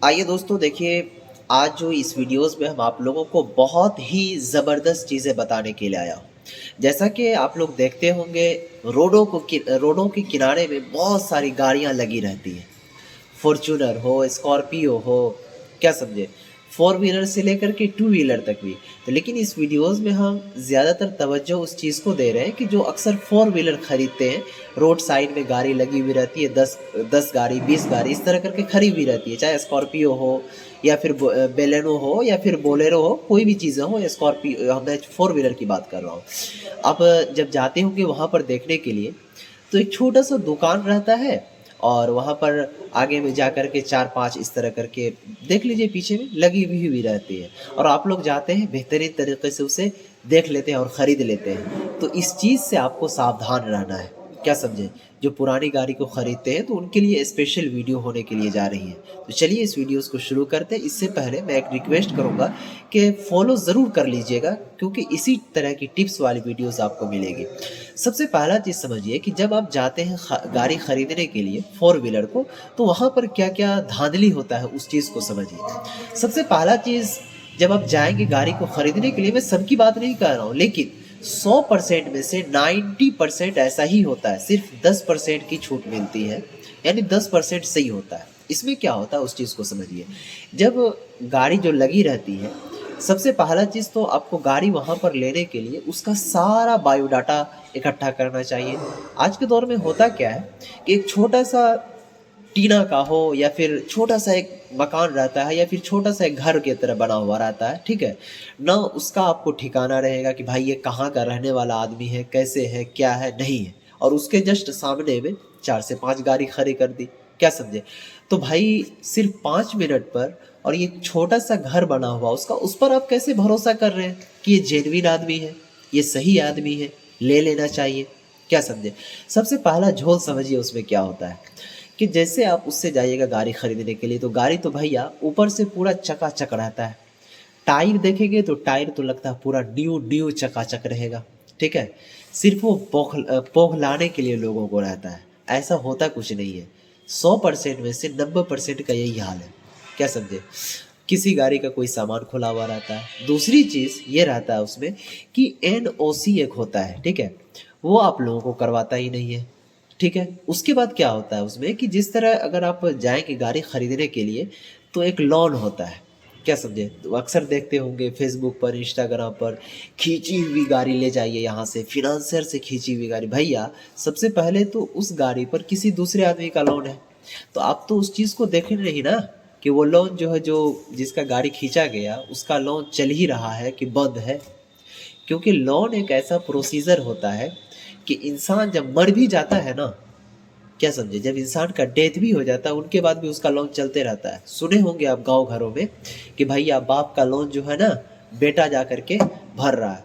आइए दोस्तों देखिए, आज जो इस वीडियोस में हम आप लोगों को बहुत ही ज़बरदस्त चीज़ें बताने के लिए आया हूँ। जैसा कि आप लोग देखते होंगे, रोडों के किनारे में बहुत सारी गाड़ियाँ लगी रहती हैं। फॉर्च्यूनर हो, स्कॉर्पियो हो, क्या समझे? फ़ोर व्हीलर से लेकर के टू व्हीलर तक भी। तो लेकिन इस वीडियोज़ में हम ज़्यादातर तवज्जो उस चीज़ को दे रहे हैं कि जो अक्सर फ़ोर व्हीलर खरीदते हैं, रोड साइड में गाड़ी लगी हुई रहती है, 10 गाड़ी, 20 गाड़ी इस तरह करके खड़ी हुई रहती है। चाहे स्कॉर्पियो हो या फिर बेलेनो हो या फिर बोलेरो हो, कोई भी चीज़ें हो, मैं फ़ोर व्हीलर की बात कर रहा हूँ। आप जब जाते होंगे वहाँ पर देखने के लिए, तो एक छोटा-सा दुकान रहता है और वहाँ पर आगे में जा कर के 4-5 इस तरह करके देख लीजिए पीछे में लगी हुई रहती है और आप लोग जाते हैं बेहतरीन तरीके से उसे देख लेते हैं और ख़रीद लेते हैं। तो इस चीज़ से आपको सावधान रहना है, क्या समझे? जो पुरानी गाड़ी को खरीदते हैं तो उनके लिए स्पेशल वीडियो होने के लिए जा रही है। तो चलिए इस वीडियोस को शुरू करते हैं। इससे पहले मैं एक रिक्वेस्ट करूँगा कि फॉलो ज़रूर कर लीजिएगा, क्योंकि इसी तरह की टिप्स वाली वीडियोस आपको मिलेगी। सबसे पहला चीज़ समझिए कि जब आप जाते हैं गाड़ी खरीदने के लिए फोर व्हीलर को, तो वहाँ पर क्या-क्या धांधली होता है उस चीज़ को समझिए। सबसे पहला चीज़, जब आप जाएँगे गाड़ी को खरीदने के लिए, मैं सबकी बात नहीं कर रहा हूँ, लेकिन 100% में से 90% ऐसा ही होता है, सिर्फ 10% की छूट मिलती है, यानी 10% सही होता है। इसमें क्या होता है उस चीज़ को समझिए। जब गाड़ी जो लगी रहती है, सबसे पहला चीज़ तो आपको गाड़ी वहाँ पर लेने के लिए उसका सारा बायोडाटा इकट्ठा करना चाहिए। आज के दौर में होता क्या है कि एक छोटा-सा टीना का हो या फिर छोटा-सा एक मकान रहता है या फिर छोटा-सा एक घर की तरह बना हुआ रहता है, ठीक है? ना उसका आपको ठिकाना रहेगा कि भाई ये कहाँ का रहने वाला आदमी है, कैसे है, क्या है, नहीं है। और उसके जस्ट सामने में 4 से 5 गाड़ी खड़ी कर दी, क्या समझे? तो भाई सिर्फ़ 5 मिनट पर और ये छोटा-सा घर बना हुआ उसका, उस पर आप कैसे भरोसा कर रहे हैं कि ये जेन्युइन आदमी है, ये सही आदमी है, ले लेना चाहिए, क्या समझे? सबसे पहला झोल समझिए उसमें क्या होता है कि जैसे आप उससे जाइएगा गाड़ी खरीदने के लिए, तो गाड़ी तो भैया ऊपर से पूरा चकाचक रहता है। टायर देखेंगे तो टायर तो लगता है पूरा न्यू न्यू चकाचक रहेगा, ठीक है? सिर्फ़ वो पौखलाने के लिए लोगों को रहता है, ऐसा होता कुछ नहीं है। 100% में से 90% का यही हाल है, क्या समझे? किसी गाड़ी का कोई सामान खुला हुआ रहता है। दूसरी चीज़ ये रहता है उसमें कि एनओसी एक होता है, ठीक है? वो आप लोगों को करवाता ही नहीं है, ठीक है? उसके बाद क्या होता है उसमें कि जिस तरह अगर आप जाएँगे गाड़ी खरीदने के लिए, तो एक लोन होता है, क्या समझे? तो अक्सर देखते होंगे फ़ेसबुक पर, इंस्टाग्राम पर, खींची हुई गाड़ी ले जाइए यहाँ से, फ़िनांसर से खींची हुई गाड़ी। भैया, सबसे पहले तो उस गाड़ी पर किसी दूसरे आदमी का लोन है। तो आप तो उस चीज़ को देखें नहीं ना कि वो लोन जो है, जो जिसका गाड़ी खींचा गया, उसका लोन चल ही रहा है कि बंद है। क्योंकि लोन एक ऐसा प्रोसीजर होता है कि इंसान जब मर भी जाता है ना, क्या समझे, जब इंसान का डेथ भी हो जाता है, उनके बाद भी उसका लोन चलते रहता है। सुने होंगे आप गाँव घरों में कि भैया बाप का लोन जो है ना, बेटा जा करके भर रहा है,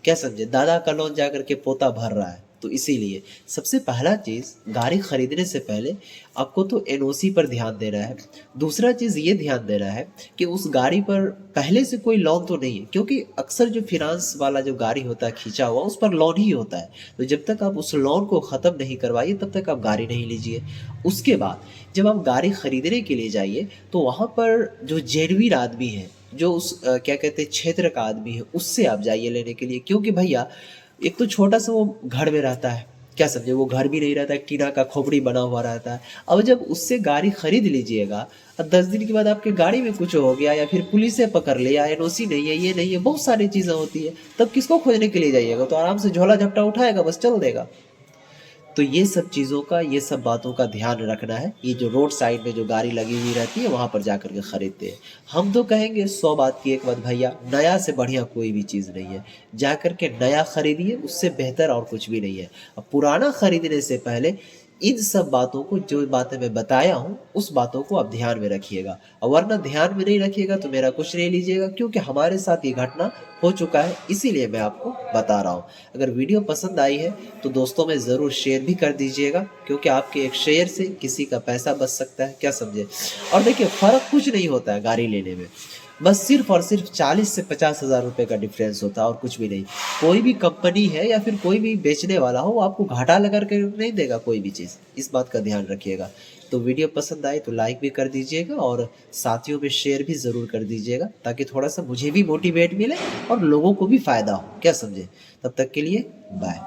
क्या समझे, दादा का लोन जा करके पोता भर रहा है। तो इसीलिए सबसे पहला चीज़, गाड़ी खरीदने से पहले आपको तो एनओसी पर ध्यान देना है। दूसरा चीज़ ये ध्यान देना है कि उस गाड़ी पर पहले से कोई लोन तो नहीं है, क्योंकि अक्सर जो फिनांस वाला जो गाड़ी होता है खींचा हुआ, उस पर लोन ही होता है। तो जब तक आप उस लोन को ख़त्म नहीं करवाइए, तब तक आप गाड़ी नहीं लीजिए। उसके बाद जब आप गाड़ी खरीदने के लिए जाइए, तो वहाँ पर जो जेन्युइन आदमी है, जो उस क्या कहते हैं क्षेत्र का आदमी है, उससे आप जाइए लेने के लिए। क्योंकि भैया एक तो छोटा-सा वो घर में रहता है, क्या समझे, वो घर भी नहीं रहता है, टीना का खोपड़ी बना हुआ रहता है। अब जब उससे गाड़ी खरीद लीजिएगा और 10 दिन के बाद आपके गाड़ी में कुछ हो गया या फिर पुलिस पकड़ लिया, एनओसी नहीं है, ये नहीं है, बहुत सारी चीज़ें होती है, तब किसको खोजने के लिए जाइएगा? तो आराम से झोला-झपटा उठाएगा, बस चल देगा। तो ये सब चीज़ों का, ये सब बातों का ध्यान रखना है। ये जो रोड साइड में जो गाड़ी लगी हुई रहती है, वहाँ पर जा कर के खरीदते हैं। हम तो कहेंगे 100 बात की एक बात भैया, नया से बढ़िया कोई भी चीज़ नहीं है। जा कर के नया खरीदिए, उससे बेहतर और कुछ भी नहीं है। अब पुराना खरीदने से पहले इन सब बातों को, जो बातें मैं बताया हूँ, उस बातों को आप ध्यान में रखिएगा। और वरना ध्यान में नहीं रखिएगा तो मेरा कुछ नहीं लीजिएगा, क्योंकि हमारे साथ ये घटना हो चुका है, इसीलिए मैं आपको बता रहा हूँ। अगर वीडियो पसंद आई है तो दोस्तों में ज़रूर शेयर भी कर दीजिएगा, क्योंकि आपके एक शेयर से किसी का पैसा बच सकता है, क्या समझे? और देखिए फ़र्क कुछ नहीं होता है गाड़ी लेने में, बस सिर्फ़ और सिर्फ़ 40 से 50 हज़ार रुपए का डिफ़रेंस होता है और कुछ भी नहीं। कोई भी कंपनी है या फिर कोई भी बेचने वाला हो, वो आपको घाटा लगा कर नहीं देगा कोई भी चीज़, इस बात का ध्यान रखिएगा। तो तो वीडियो पसंद आए तो लाइक भी कर दीजिएगा और साथियों में शेयर भी ज़रूर कर दीजिएगा, ताकि थोड़ा-सा मुझे भी मोटिवेट मिले और लोगों को भी फ़ायदा हो। क्या समझे? तब तक के लिए बाय।